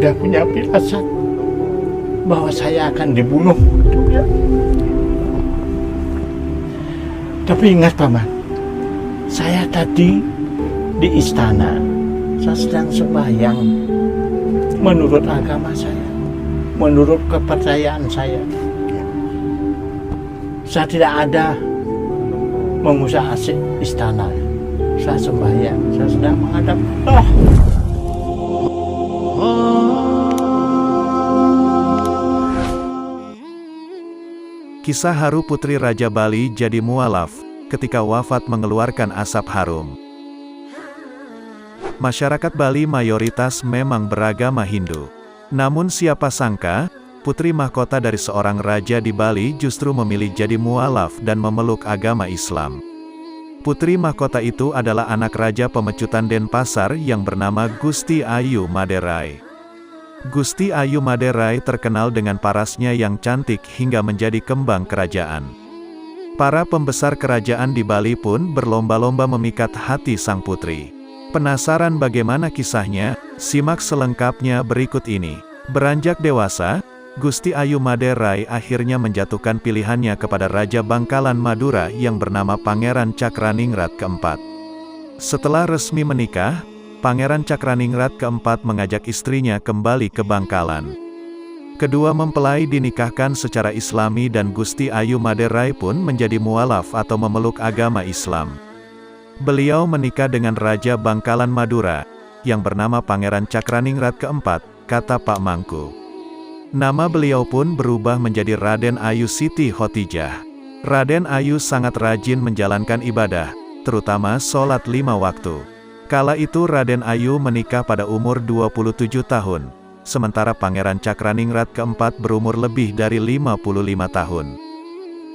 sudah punya firasat bahwa saya akan dibunuh. Tapi ingat Paman, saya tadi di istana, saya sedang sembahyang menurut agama saya, menurut kepercayaan saya. Saya tidak ada mengusah asik istana. Saya sembahyang, saya sedang menghadap Allah. Kisah haru Putri Raja Bali jadi mualaf ketika wafat mengeluarkan asap harum. Masyarakat Bali mayoritas memang beragama Hindu. Namun siapa sangka, putri mahkota dari seorang raja di Bali justru memilih jadi mualaf dan memeluk agama Islam. Putri mahkota itu adalah anak Raja Pemecutan Denpasar yang bernama Gusti Ayu Maderai. Gusti Ayu Maderai terkenal dengan parasnya yang cantik hingga menjadi kembang kerajaan. Para pembesar kerajaan di Bali pun berlomba-lomba memikat hati sang putri. Penasaran bagaimana kisahnya? Simak selengkapnya berikut ini. Beranjak dewasa, Gusti Ayu Maderai akhirnya menjatuhkan pilihannya kepada Raja Bangkalan Madura yang bernama Pangeran Cakraningrat keempat. Setelah resmi menikah, Pangeran Cakraningrat keempat mengajak istrinya kembali ke Bangkalan. Kedua mempelai dinikahkan secara Islami dan Gusti Ayu Maderai pun menjadi mualaf atau memeluk agama Islam. Beliau menikah dengan Raja Bangkalan Madura, yang bernama Pangeran Cakraningrat keempat, kata Pak Mangku. Nama beliau pun berubah menjadi Raden Ayu Siti Khotijah. Raden Ayu sangat rajin menjalankan ibadah, terutama sholat 5 waktu. Kala itu Raden Ayu menikah pada umur 27 tahun, sementara Pangeran Cakraningrat keempat berumur lebih dari 55 tahun.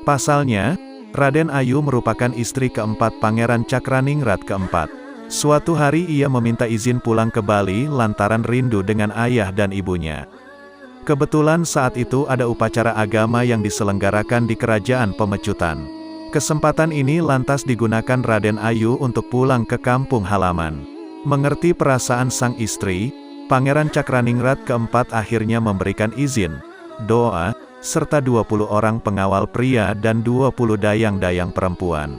Pasalnya, Raden Ayu merupakan istri keempat Pangeran Cakraningrat keempat. Suatu hari ia meminta izin pulang ke Bali lantaran rindu dengan ayah dan ibunya. Kebetulan saat itu ada upacara agama yang diselenggarakan di Kerajaan Pemecutan. Kesempatan ini lantas digunakan Raden Ayu untuk pulang ke kampung halaman. Mengerti perasaan sang istri, Pangeran Cakraningrat keempat akhirnya memberikan izin, doa, serta 20 orang pengawal pria dan 20 dayang-dayang perempuan.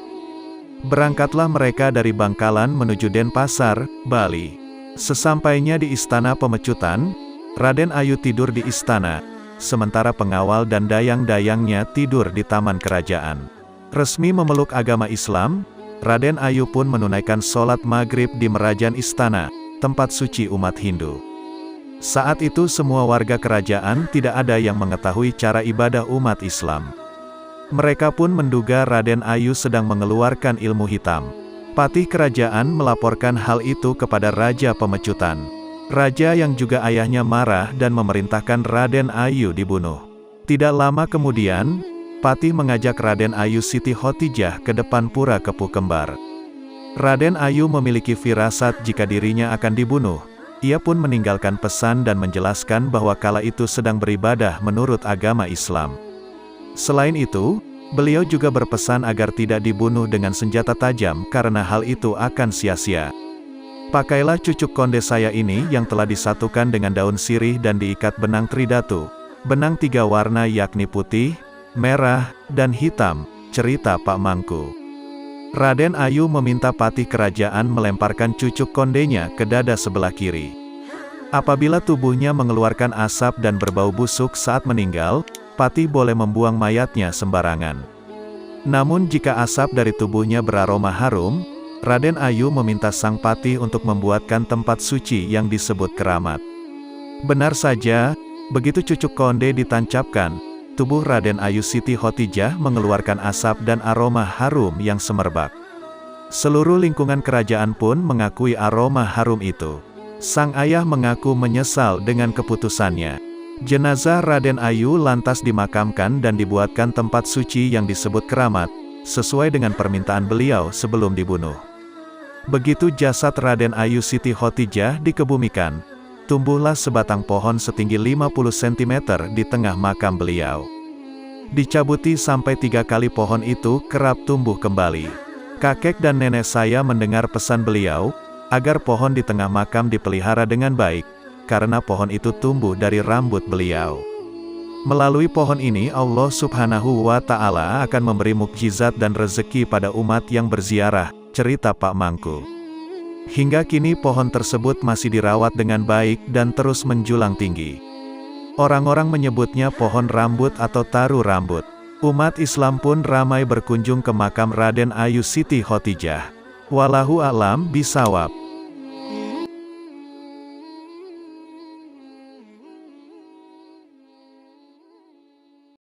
Berangkatlah mereka dari Bangkalan menuju Denpasar, Bali. Sesampainya di Istana Pemecutan, Raden Ayu tidur di istana, sementara pengawal dan dayang-dayangnya tidur di taman kerajaan. Resmi memeluk agama Islam, Raden Ayu pun menunaikan sholat maghrib di Merajan Istana, tempat suci umat Hindu. Saat itu semua warga kerajaan tidak ada yang mengetahui cara ibadah umat Islam. Mereka pun menduga Raden Ayu sedang mengeluarkan ilmu hitam. Patih kerajaan melaporkan hal itu kepada Raja Pemecutan. Raja yang juga ayahnya marah dan memerintahkan Raden Ayu dibunuh. Tidak lama kemudian, Patih mengajak Raden Ayu Siti Khotijah ke depan pura Kepuh Kembar. Raden Ayu memiliki firasat jika dirinya akan dibunuh. Ia pun meninggalkan pesan dan menjelaskan bahwa kala itu sedang beribadah menurut agama Islam. Selain itu, beliau juga berpesan agar tidak dibunuh dengan senjata tajam karena hal itu akan sia-sia. Pakailah cucuk konde saya ini yang telah disatukan dengan daun sirih dan diikat benang tridatu. Benang 3 warna yakni putih, merah, dan hitam, cerita Pak Mangku. Raden Ayu meminta patih kerajaan melemparkan cucuk kondenya ke dada sebelah kiri. Apabila tubuhnya mengeluarkan asap dan berbau busuk saat meninggal, patih boleh membuang mayatnya sembarangan. Namun jika asap dari tubuhnya beraroma harum, Raden Ayu meminta sang patih untuk membuatkan tempat suci yang disebut keramat. Benar saja, begitu cucuk konde ditancapkan, tubuh Raden Ayu Siti Khotijah mengeluarkan asap dan aroma harum yang semerbak. Seluruh lingkungan kerajaan pun mengakui aroma harum itu. Sang ayah mengaku menyesal dengan keputusannya. Jenazah Raden Ayu lantas dimakamkan dan dibuatkan tempat suci yang disebut keramat, sesuai dengan permintaan beliau sebelum dibunuh. Begitu jasad Raden Ayu Siti Khotijah dikebumikan, tumbuhlah sebatang pohon setinggi 50 cm di tengah makam beliau. Dicabuti sampai 3 kali pohon itu kerap tumbuh kembali. Kakek dan nenek saya mendengar pesan beliau, agar pohon di tengah makam dipelihara dengan baik, karena pohon itu tumbuh dari rambut beliau. Melalui pohon ini Allah Subhanahu wa Ta'ala akan memberi mukjizat dan rezeki pada umat yang berziarah, cerita Pak Mangku. Hingga kini pohon tersebut masih dirawat dengan baik dan terus menjulang tinggi. Orang-orang menyebutnya pohon rambut atau taru rambut. Umat Islam pun ramai berkunjung ke makam Raden Ayu Siti Khotijah. Wallahu a'lam bishawab.